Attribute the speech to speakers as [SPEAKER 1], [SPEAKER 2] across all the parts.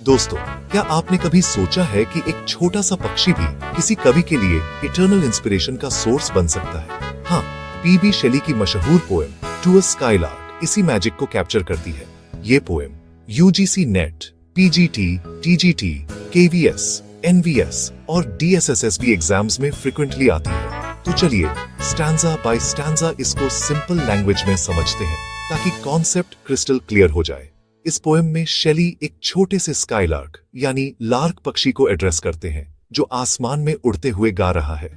[SPEAKER 1] दोस्तों, क्या आपने कभी सोचा है कि एक छोटा सा पक्षी भी किसी कवि के लिए इटर्नल इंस्पिरेशन का सोर्स बन सकता है? हाँ, पीबी शेली की मशहूर पोएम टू अ स्काईलार्क इसी मैजिक को कैप्चर करती है। ये poem UGC NET, PGT, TGT, KVS, NVS और डीएसएसएसबी एग्जाम्स में फ्रिक्वेंटली आती है। तो चलिए स्टैंजा बाय स्टैंजा इसको सिंपल लैंग्वेज में समझते हैं ताकि कॉन्सेप्ट क्रिस्टल क्लियर हो जाए। इस पोएम में शेली एक छोटे से स्काईलार्क यानी लार्क पक्षी को एड्रेस करते हैं जो आसमान में उड़ते हुए गा रहा है।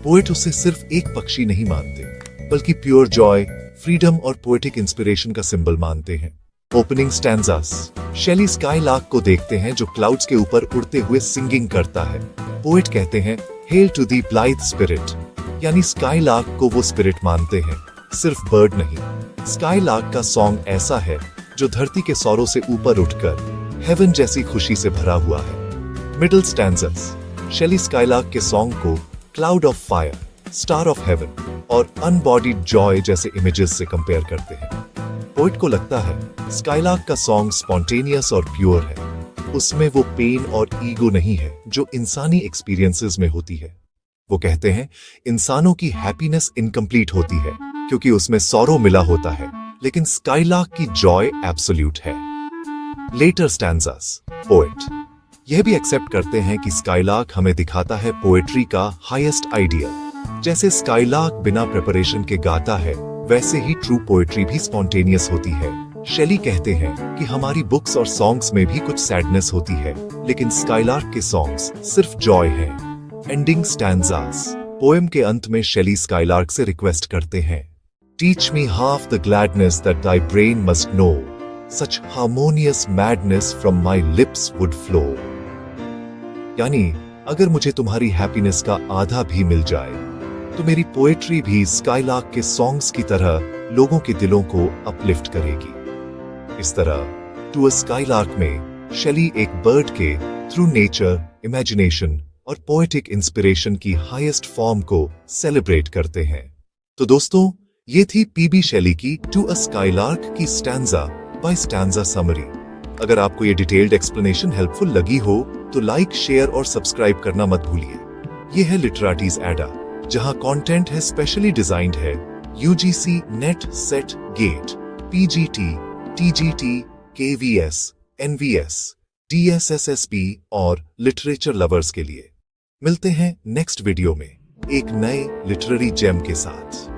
[SPEAKER 1] पोएट उसे सिर्फ एक पक्षी नहीं मानते बल्कि प्योर जॉय, फ्रीडम और पोएटिक इंस्पिरेशन का सिंबल मानते हैं। ओपनिंग स्टैंजास, शेली स्काईलार्क को देखते हैं जो क्लाउड्स के ऊपर उड़ते हुए सिंगिंग करता है। पोएट कहते हैं, hail to the blithe spirit, यानी स्काईलार्क को वो स्पिरिट मानते हैं, सिर्फ बर्ड नहीं। स्काईलार्क का सॉन्ग ऐसा है जो धरती के सौरों से ऊपर उठकर हेवन जैसी खुशी से भरा हुआ है। मिडिल स्टैंजास, शेली स्काईलार्क के सॉन्ग को cloud of fire, star of haven और अनबॉडीड जॉय जैसे इमेजेस से कंपेयर करते हैं। पोएट को लगता है स्काईलार्क का सॉन्ग स्पॉन्टेनियस और प्योर है। उसमें वो पेन और ईगो नहीं है जो इंसानी एक्सपीरियंसेस में होती है। वो कहते हैं इंसानों की हैप्पीनेस इनकम्प्लीट होती है क्योंकि उसमें सॉरो मिला होता है, लेकिन स्काईलार्क की जॉय एब्सोल्यूट है। लेटर स्टैंजास, पोएट यह भी एक्सेप्ट करते हैं कि स्काईलार्क हमें दिखाता है पोएट्री का हाईएस्ट आइडियल। जैसे स्काईलार्क बिना प्रिपरेशन के गाता है, वैसे ही ट्रू पोएट्री भी स्पॉन्टेनियस होती है। शेली कहते हैं कि हमारी बुक्स और सॉन्ग्स में भी कुछ सैडनेस होती है, लेकिन स्काईलार्क के सॉन्ग्स सिर्फ जॉय है। एंडिंग स्टैंजास, पोएम के अंत में शेली स्काईलार्क से रिक्वेस्ट करते हैं, Teach me half the gladness that thy brain must know, such harmonious madness from my lips would flow. यानी अगर मुझे तुम्हारी हैप्पीनेस का आधा भी मिल जाए तो मेरी पोएट्री भी स्काईलार्क के सॉन्ग्स की तरह लोगों के दिलों को अपलिफ्ट करेगी। इस तरह टू अ स्काईलार्क में शेली एक बर्ड के थ्रू नेचर, इमेजिनेशन और पोएटिक इंस्पिरेशन की हाईएस्ट फॉर्म को सेलिब्रेट करते हैं। तो दोस्तों, ये थी पीबी शेली की टू अ स्काईलार्क की स्टैंजा बाय स्टैंजा समरी। अगर आपको ये डिटेल्ड एक्सप्लेनेशन हेल्पफुल लगी हो तो लाइक, शेयर और सब्सक्राइब करना मत भूलिए। ये है लिटराटीज एडा, जहां कंटेंट है स्पेशली डिजाइंड है UGC NET, SET, GATE, PGT, TGT, KVS, NVS, DSSSB और लिटरेचर लवर्स के लिए। मिलते हैं नेक्स्ट वीडियो में एक नए लिटरेरी जेम के साथ।